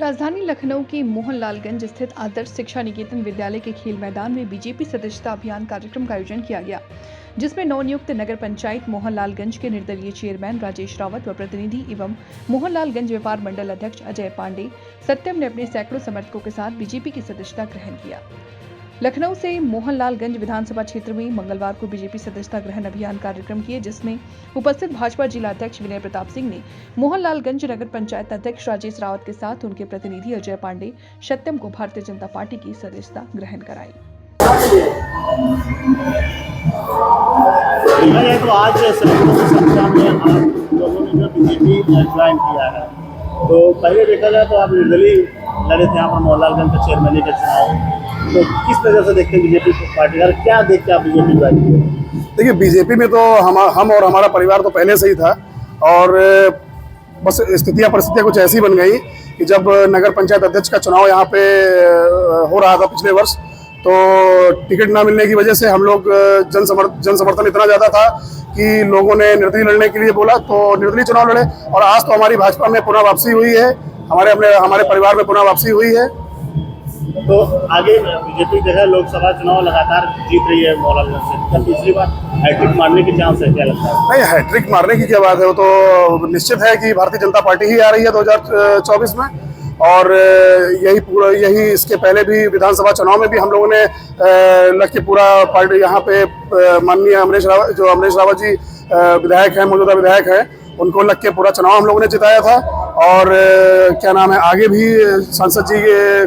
राजधानी लखनऊ के मोहनलालगंज स्थित आदर्श शिक्षा निकेतन विद्यालय के खेल मैदान में बीजेपी सदस्यता अभियान कार्यक्रम का आयोजन किया गया, जिसमें नवनियुक्त नगर पंचायत मोहनलालगंज के निर्दलीय चेयरमैन राजेश रावत व प्रतिनिधि एवं मोहनलालगंज व्यापार मंडल अध्यक्ष अजय पांडे सत्यम ने अपने सैकड़ों समर्थकों के साथ बीजेपी की सदस्यता ग्रहण किया। लखनऊ से मोहनलालगंज विधानसभा क्षेत्र में मंगलवार को बीजेपी सदस्यता ग्रहण अभियान कार्यक्रम किए, जिसमें उपस्थित भाजपा जिला अध्यक्ष विनय प्रताप सिंह ने मोहनलालगंज नगर पंचायत अध्यक्ष राजेश रावत के साथ उनके प्रतिनिधि अजय पांडे सत्यम को भारतीय जनता पार्टी की सदस्यता ग्रहण कराई। तो आज संख्या में आप लोगों ने जो बीजेपी ज्वाइन किया है, तो पहले देखा जाए तो आप निर्दलीय लड़े थे यहाँ पर मोहनलालगंज का चेयरमैन का चुनाव, तो किस तरह से देखते हैं बीजेपी पार्टी का, क्या देख के आप बीजेपी ज्वाइन किए? देखिए, बीजेपी में तो हम और हमारा परिवार तो पहले से ही था, और बस परिस्थितियाँ कुछ ऐसी बन गई कि जब नगर पंचायत अध्यक्ष का चुनाव यहाँ पे हो रहा था पिछले वर्ष, तो टिकट ना मिलने की वजह से हम लोग जन समर्थन इतना ज़्यादा था कि लोगों ने निर्दलीय लड़ने के लिए बोला, तो निर्दलीय चुनाव लड़े। और आज तो हमारी भाजपा में पुनः वापसी हुई है, हमारे परिवार में पुनः वापसी हुई है। तो आगे बीजेपी देखा लोकसभा चुनाव लगातार जीत रही है मोहनलालगंज से, तब दूसरी बार हैट्रिक मारने की चांस है, क्या लगता है? नहीं, हैट्रिक मारने की क्या बात है, वो तो निश्चित है कि भारतीय जनता पार्टी ही आ रही है 2024 में। और यही इसके पहले भी विधानसभा चुनाव में भी हम लोगों ने लग के पूरा पार्टी यहाँ पे माननीय अमरीश रावत जी विधायक हैं, मौजूदा विधायक हैं, उनको लग के पूरा चुनाव हम लोगों ने जिताया था। और क्या नाम है, आगे भी सांसद जी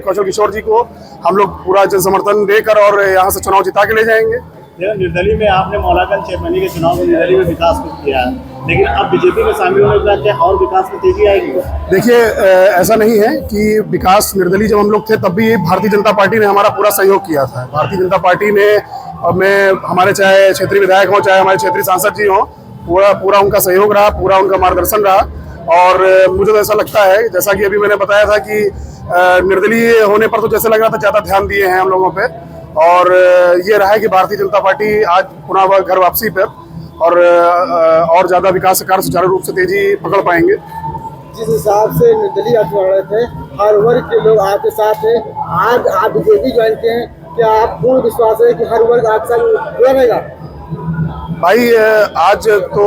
कौशल किशोर जी को हम लोग पूरा जन समर्थन देकर और यहाँ से चुनाव जिता के ले जाएंगे। निर्दलीय में आपने मोहनलालगंज चेयरमैन के चुनाव में निर्दलीय में विकास किया है, लेकिन अब बीजेपी में शामिल होने के बाद क्या और विकास में तेजी आएगी? देखिए, ऐसा नहीं है कि विकास निर्दलीय जब हम लोग थे तब भी भारतीय जनता पार्टी ने हमारा पूरा सहयोग किया था। भारतीय जनता पार्टी ने हमारे चाहे क्षेत्रीय विधायक हों, चाहे हमारे क्षेत्रीय सांसद जी हों, पूरा उनका सहयोग रहा, पूरा उनका मार्गदर्शन रहा। और मुझे तो ऐसा लगता है, जैसा कि अभी मैंने बताया था कि निर्दलीय होने पर तो जैसे लग रहा था ज़्यादा ध्यान दिए हैं हम लोगों पे, और ये रहा है कि भारतीय जनता पार्टी आज पुनः घर वापसी पर और ज़्यादा विकास कार्य सुचारू रूप से तेजी पकड़ पाएंगे। जिस हिसाब से निर्दलीय आप लड़ रहे थे, हर वर्ग के लोग आपके साथ हैं, आज आप बीजेपी ज्वाइन किए हैं, क्या आप पूर्ण विश्वास है कि हर वर्ग आपके साथ जुड़ा रहेगा? भाई, आज तो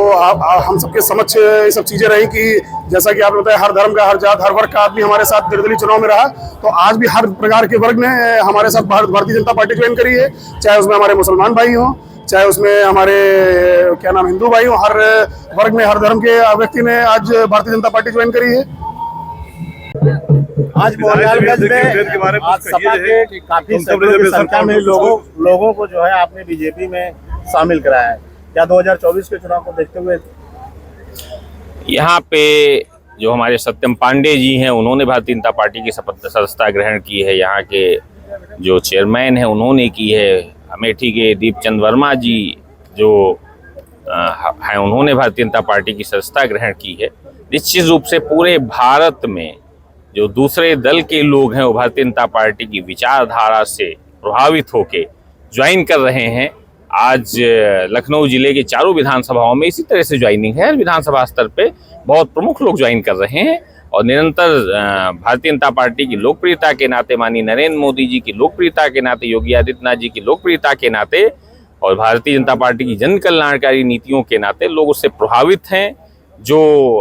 हम सबके समक्ष ये सब चीजें रही कि जैसा कि आपने बताया, हर धर्म का, हर जात, हर वर्ग का आदमी हमारे साथ निर्दलीय चुनाव में रहा, तो आज भी हर प्रकार के वर्ग ने हमारे साथ भारतीय जनता पार्टी ज्वाइन करी है। चाहे उसमें हमारे मुसलमान भाई हों, चाहे उसमें हमारे हिंदू भाई हों, हर वर्ग में, हर धर्म के व्यक्ति ने आज भारतीय जनता पार्टी ज्वाइन करी है। आज मोहनलालगंज में आज सपा के काफी संख्या में लोगों को जो है आपने बीजेपी में शामिल कराया है, क्या 2024 के चुनाव को देखते हुए? यहाँ पे जो हमारे सत्यम पांडे जी हैं, उन्होंने भारतीय जनता पार्टी की सदस्यता ग्रहण की है। यहाँ के जो चेयरमैन हैं उन्होंने की है। अमेठी के दीपचंद वर्मा जी जो हैं, उन्होंने भारतीय जनता पार्टी की सदस्यता ग्रहण की है। निश्चित रूप से पूरे भारत में जो दूसरे दल के लोग हैं वो भारतीय जनता पार्टी की विचारधारा से प्रभावित होकर ज्वाइन कर रहे हैं। आज लखनऊ जिले के चारों विधानसभाओं में इसी तरह से ज्वाइनिंग है। विधानसभा स्तर पे बहुत प्रमुख लोग ज्वाइन कर रहे हैं और निरंतर भारतीय जनता पार्टी की लोकप्रियता के नाते, माननीय नरेंद्र मोदी जी की लोकप्रियता के नाते, योगी आदित्यनाथ जी की लोकप्रियता के नाते और भारतीय जनता पार्टी की जन कल्याणकारी नीतियों के नाते लोग उससे प्रभावित हैं। जो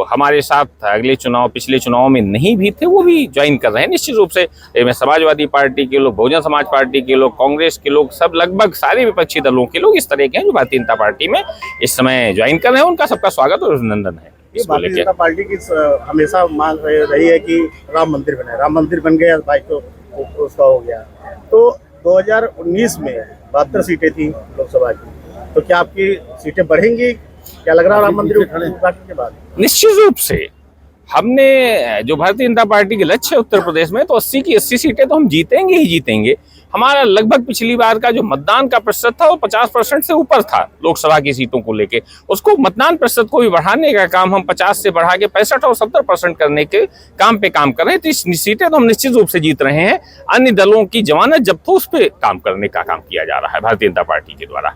हमारे साथ पिछले चुनाव में नहीं भी थे, वो भी ज्वाइन कर रहे हैं। निश्चित रूप से इसमें समाजवादी पार्टी के लोग, बहुजन समाज पार्टी के लोग, कांग्रेस के लोग, सब लगभग सारे विपक्षी दलों के लोग इस तरह के हैं जो भारतीय जनता पार्टी में इस समय ज्वाइन कर रहे हैं। उनका सबका स्वागत और अभिनंदन है। भारतीय जनता पार्टी की हमेशा मांग रही है कि राम मंदिर बने, राम मंदिर बन गया भाई, तो उसका हो गया। तो 2019 में 72 सीटें थी लोकसभा की, तो क्या आपकी सीटें बढ़ेंगी? क्या लग रहा है राम मंदिर उद्घाटन के बाद? निश्चित रूप से हमने जो भारतीय जनता पार्टी के लक्ष्य है उत्तर प्रदेश में, तो 80 की 80 सीटें तो हम जीतेंगे ही जीतेंगे। हमारा लगभग पिछली बार का जो मतदान का प्रतिशत था वो 50% से ऊपर था लोकसभा की सीटों को लेके। उसको मतदान प्रतिशत को भी बढ़ाने का काम हम 50 से बढ़ा के 65 और 70% करने के काम पे काम कर रहे हैं। तो इस सीटें तो हम निश्चित रूप से जीत रहे हैं। अन्य दलों की जमानत जब्त हो, उस पर काम करने का काम किया जा रहा है भारतीय जनता पार्टी के द्वारा।